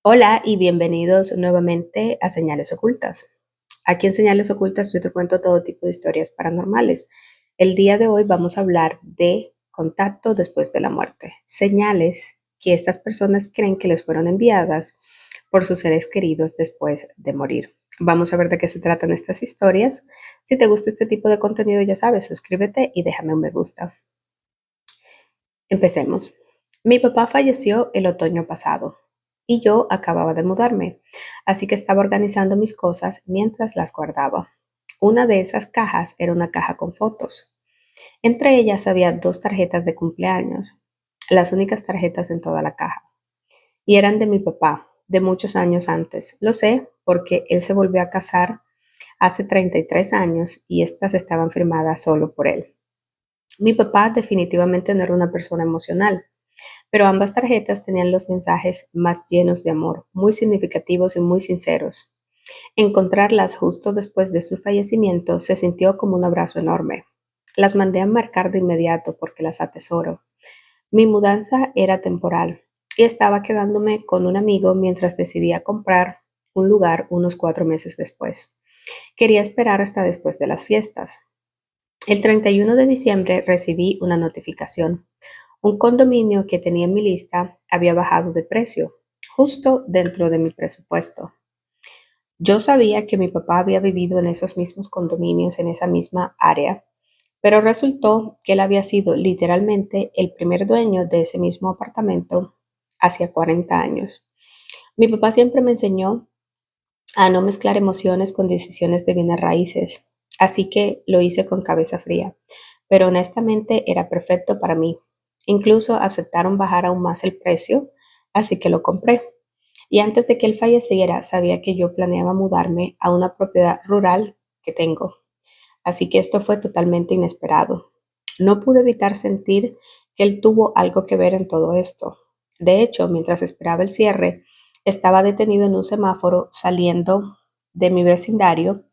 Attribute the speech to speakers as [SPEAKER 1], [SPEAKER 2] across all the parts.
[SPEAKER 1] Hola y bienvenidos nuevamente a Señales Ocultas. Aquí en Señales Ocultas yo te cuento todo tipo de historias paranormales. El día de hoy vamos a hablar de contacto después de la muerte, señales que estas personas creen que les fueron enviadas por sus seres queridos después de morir. Vamos a ver de qué se tratan estas historias. Si te gusta este tipo de contenido, ya sabes, suscríbete y déjame un me gusta. Empecemos. Mi papá falleció el otoño pasado y yo acababa de mudarme, así que estaba organizando mis cosas mientras las guardaba. Una de esas cajas era una caja con fotos. Entre ellas había dos tarjetas de cumpleaños, las únicas tarjetas en toda la caja, y eran de mi papá, de muchos años antes. Lo sé porque él se volvió a casar hace 33 años y estas estaban firmadas solo por él. Mi papá definitivamente no era una persona emocional, pero ambas tarjetas tenían los mensajes más llenos de amor, muy significativos y muy sinceros. Encontrarlas justo después de su fallecimiento se sintió como un abrazo enorme. Las mandé a marcar de inmediato porque las atesoro. Mi mudanza era temporal y estaba quedándome con un amigo mientras decidía comprar un lugar unos 4 meses después. Quería esperar hasta después de las fiestas. El 31 de diciembre recibí una notificación. Un condominio que tenía en mi lista había bajado de precio, justo dentro de mi presupuesto. Yo sabía que mi papá había vivido en esos mismos condominios, en esa misma área, pero resultó que él había sido literalmente el primer dueño de ese mismo apartamento hacia 40 años. Mi papá siempre me enseñó a no mezclar emociones con decisiones de bienes raíces, así que lo hice con cabeza fría, pero honestamente era perfecto para mí. Incluso aceptaron bajar aún más el precio, así que lo compré. Y antes de que él falleciera, sabía que yo planeaba mudarme a una propiedad rural que tengo, así que esto fue totalmente inesperado. No pude evitar sentir que él tuvo algo que ver en todo esto. De hecho, mientras esperaba el cierre, estaba detenido en un semáforo saliendo de mi vecindario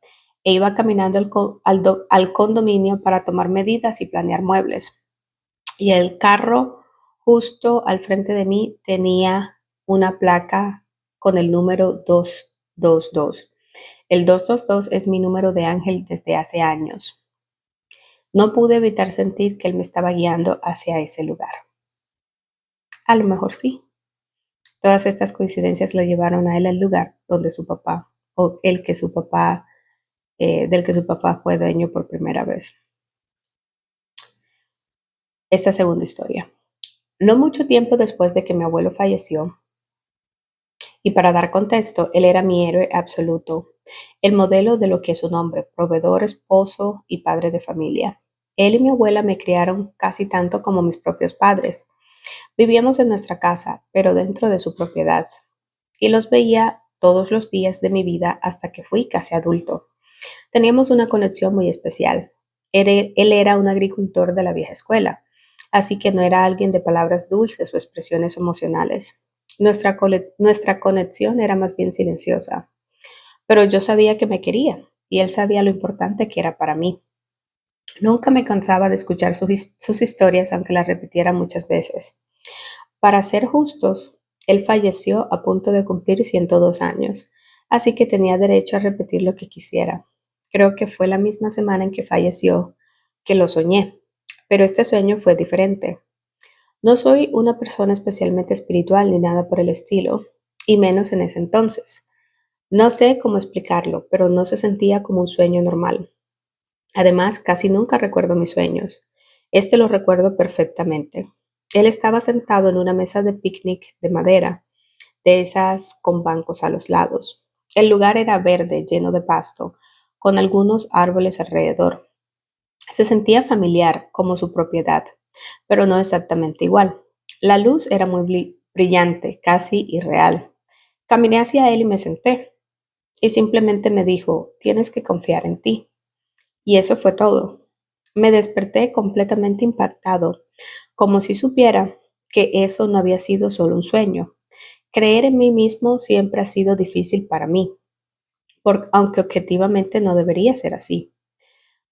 [SPEAKER 1] e iba caminando al condominio para tomar medidas y planear muebles. Y el carro justo al frente de mí tenía una placa con el número 222. El 222 es mi número de ángel desde hace años. No pude evitar sentir que él me estaba guiando hacia ese lugar. A lo mejor sí. Todas estas coincidencias lo llevaron a él al lugar donde su papá, o el que su papá, del que su papá fue dueño por primera vez. Esta segunda historia. No mucho tiempo después de que mi abuelo falleció, y para dar contexto, él era mi héroe absoluto, el modelo de lo que es un hombre, proveedor, esposo y padre de familia. Él y mi abuela me criaron casi tanto como mis propios padres. Vivíamos en nuestra casa, pero dentro de su propiedad, y los veía todos los días de mi vida hasta que fui casi adulto. Teníamos una conexión muy especial. Él era un agricultor de la vieja escuela, así que no era alguien de palabras dulces o expresiones emocionales. Nuestra conexión era más bien silenciosa, pero yo sabía que me quería y él sabía lo importante que era para mí. Nunca me cansaba de escuchar sus historias, aunque las repitiera muchas veces. Para ser justos, él falleció a punto de cumplir 102 años, así que tenía derecho a repetir lo que quisiera. Creo que fue la misma semana en que falleció que lo soñé, pero este sueño fue diferente. No soy una persona especialmente espiritual ni nada por el estilo, y menos en ese entonces. No sé cómo explicarlo, pero no se sentía como un sueño normal. Además, casi nunca recuerdo mis sueños. Este lo recuerdo perfectamente. Él estaba sentado en una mesa de picnic de madera, de esas con bancos a los lados. El lugar era verde, lleno de pasto, con algunos árboles alrededor. Se sentía familiar, como su propiedad, pero no exactamente igual. La luz era muy brillante, casi irreal. Caminé hacia él y me senté, y simplemente me dijo, tienes que confiar en ti. Y eso fue todo. Me desperté completamente impactado, como si supiera que eso no había sido solo un sueño. Creer en mí mismo siempre ha sido difícil para mí, aunque objetivamente no debería ser así.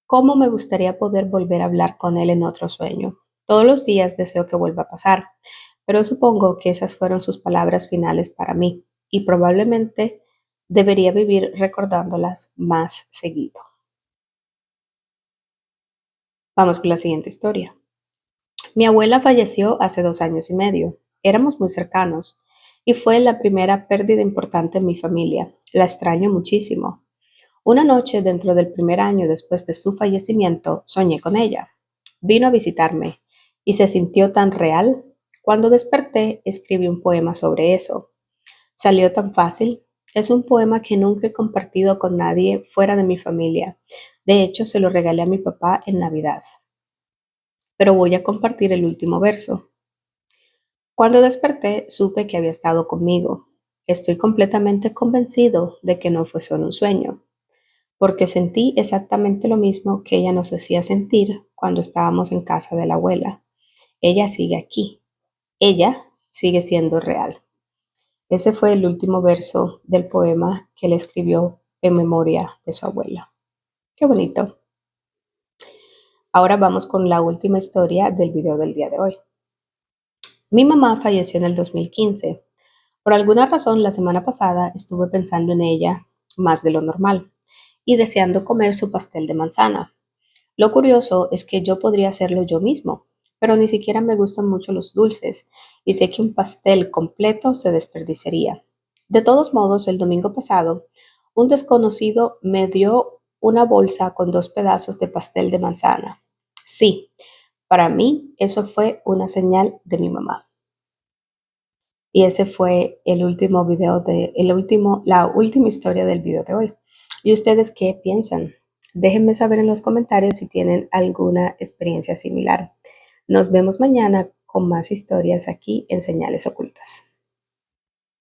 [SPEAKER 1] ¿Cómo me gustaría poder volver a hablar con él en otro sueño? Todos los días deseo que vuelva a pasar, pero supongo que esas fueron sus palabras finales para mí. y probablemente debería vivir recordándolas más seguido. Vamos con la siguiente historia. Mi abuela falleció hace 2 años y medio. Éramos muy cercanos y fue la primera pérdida importante en mi familia. La extraño muchísimo. Una noche dentro del primer año después de su fallecimiento, soñé con ella. Vino a visitarme y se sintió tan real. Cuando desperté, escribí un poema sobre eso. Salió tan fácil. Es un poema que nunca he compartido con nadie fuera de mi familia. De hecho, se lo regalé a mi papá en Navidad. Pero voy a compartir el último verso. Cuando desperté, supe que había estado conmigo. Estoy completamente convencido de que no fue solo un sueño, porque sentí exactamente lo mismo que ella nos hacía sentir cuando estábamos en casa de la abuela. Ella sigue aquí. Ella sigue siendo real. Ese fue el último verso del poema que le escribió en memoria de su abuela. Qué bonito. Ahora vamos con la última historia del video del día de hoy. Mi mamá falleció en el 2015. Por alguna razón, la semana pasada estuve pensando en ella más de lo normal y deseando comer su pastel de manzana. Lo curioso es que yo podría hacerlo yo mismo, pero ni siquiera me gustan mucho los dulces y sé que un pastel completo se desperdiciaría. De todos modos, el domingo pasado, un desconocido me dio una bolsa con 2 pedazos de pastel de manzana. Sí, para mí eso fue una señal de mi mamá. Y ese fue la última historia del video de hoy. ¿Y ustedes qué piensan? Déjenme saber en los comentarios si tienen alguna experiencia similar. Nos vemos mañana con más historias aquí en Señales Ocultas.